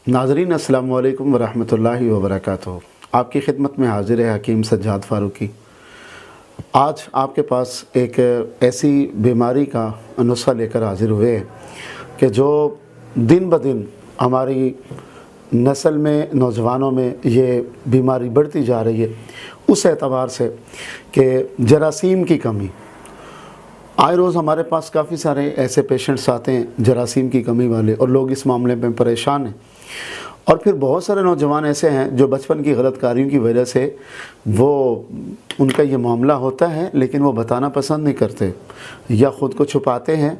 नाज़रीन अस्सलामु अलैकुम वरहमतुल्लाहि वबरकातुहू। आपकी खिदमत में हाजिर है हकीम सज्जाद फ़ारूकी। आज आपके पास एक ऐसी बीमारी का नुस्खा लेकर हाजिर हुए हैं कि जो दिन ब दिन हमारी नस्ल में, नौजवानों में ये बीमारी बढ़ती जा रही है, उस एतबार से कि जरासीम की कमी। आए रोज़ हमारे पास काफ़ी सारे ऐसे पेशेंट्स आते हैं जरासीम की कमी वाले, और लोग इस मामले में परेशान हैं। और फिर बहुत सारे नौजवान ऐसे हैं जो बचपन की गलत कारियों की वजह से उनका ये मामला होता है, लेकिन वो बताना पसंद नहीं करते या ख़ुद को छुपाते हैं।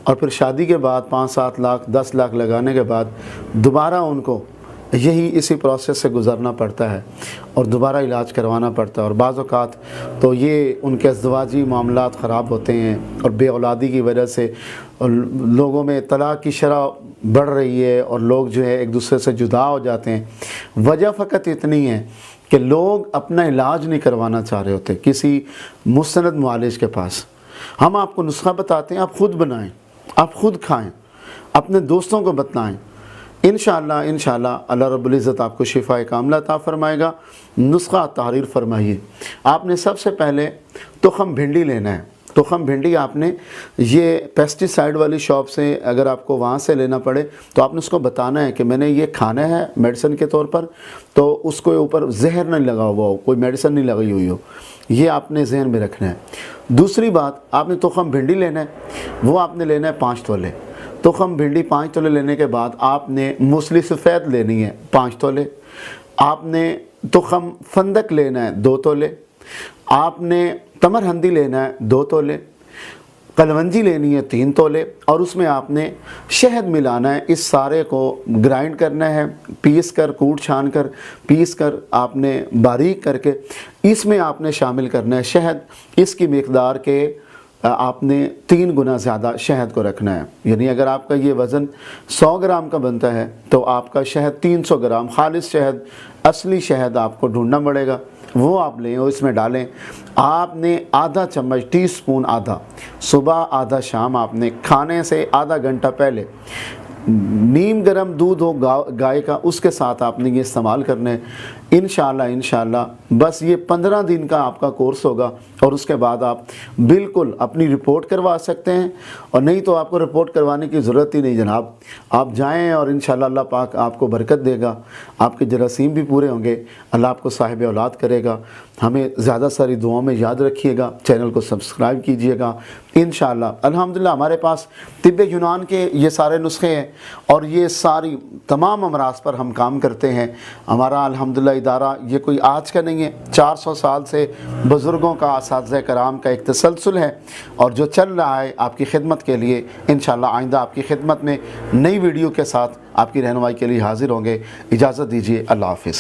और फिर शादी के बाद 5-7 लाख 10 लाख लगाने के बाद दोबारा उनको यही इसी प्रोसेस से गुज़रना पड़ता है और दोबारा इलाज करवाना पड़ता है। और बाज़ औक़ात तो ये उनके अज़दवाजी मामलात ख़राब होते हैं और बे औलादी की वजह से लोगों में तलाक़ की शरह बढ़ रही है और लोग जो है एक दूसरे से जुदा हो जाते हैं। वजह फ़कत इतनी है कि लोग अपना इलाज नहीं करवाना चाह रहे होते किसी मुस्तनद मुआलिज के पास। हम आपको नुस्खा बताते हैं, आप ख़ुद बनाएं, आप ख़ुद खाएं, अपने दोस्तों को बताएं। इंशाअल्लाह अल्लाह रब्बुल इज़्ज़त आपको शिफ़ाए कामिला अता फ़रमाएगा। नुस्खा तहरीर फरमाइए। आपने सबसे पहले तुख़म भिंडी लेना है। तुख़म भिंडी आपने ये पेस्टिसाइड वाली शॉप से, अगर आपको वहाँ से लेना पड़े तो आपने उसको बताना है कि मैंने ये खाना है मेडिसिन के तौर पर, तो उसको ऊपर जहर नहीं लगा हुआ हो, कोई मेडिसिन नहीं लगी हुई हो, ये आपने जहन में रखना है। दूसरी बात, आपने तुख़म भिंडी लेना है, वो आपने लेना है 5 तोले। तुख़म भिंडी 5 तोले लेने के बाद आपने मूसली सफ़ेद लेनी है 5 तोले। आपने तुख़म फंदक लेना है 2 तोले। आपने तमर हंदी लेना है 2 तोले। कलवंजी लेनी है 3 तोले। और उसमें आपने शहद मिलाना है। इस सारे को ग्राइंड करना है, पीस कर, कूट छान कर पीस कर आपने बारीक करके इसमें आपने शामिल करना है शहद। इसकी मिक़दार के आपने 3 गुना ज़्यादा शहद को रखना है। यानी अगर आपका ये वज़न 100 ग्राम का बनता है तो आपका शहद 300 ग्राम खालिस शहद, असली शहद आपको ढूंढना पड़ेगा, वो आप लें और इसमें डालें। आपने आधा चम्मच, टीस्पून आधा, सुबह आधा शाम, आपने खाने से आधा घंटा पहले नीम गर्म दूध हो गाय का, उसके साथ आपने ये इस्तेमाल करना है। इंशाअल्लाह बस ये 15 दिन का आपका कोर्स होगा और उसके बाद आप बिल्कुल अपनी रिपोर्ट करवा सकते हैं। और नहीं तो आपको रिपोर्ट करवाने की ज़रूरत ही नहीं जनाब। आप जाएं और इंशाअल्लाह अल्लाह पाक आपको बरकत देगा, आपके जरासीम भी पूरे होंगे, अल्लाह आपको साहिब औलाद करेगा। हमें ज़्यादा सारी दुआओं में याद रखिएगा, चैनल को सब्सक्राइब कीजिएगा। इंशाअल्लाह अल्हम्दुलिल्लाह हमारे पास तिब्बे यूनान के ये सारे नुस्खे हैं और ये सारी तमाम अमराज पर हम काम करते हैं। हमारा अल्हम्दुलिल्लाह इदारा ये कोई आज का नहीं है, 400 साल से बुज़ुर्गों का, असातिज़े कराम का एक तसलसल है और जो चल रहा है आपकी खिदमत के लिए। इंशाअल्लाह आइंदा आपकी खिदमत में नई वीडियो के साथ आपकी रहनुमाई के लिए हाज़िर होंगे। इजाज़त दीजिए, अल्लाह हाफ़िज़।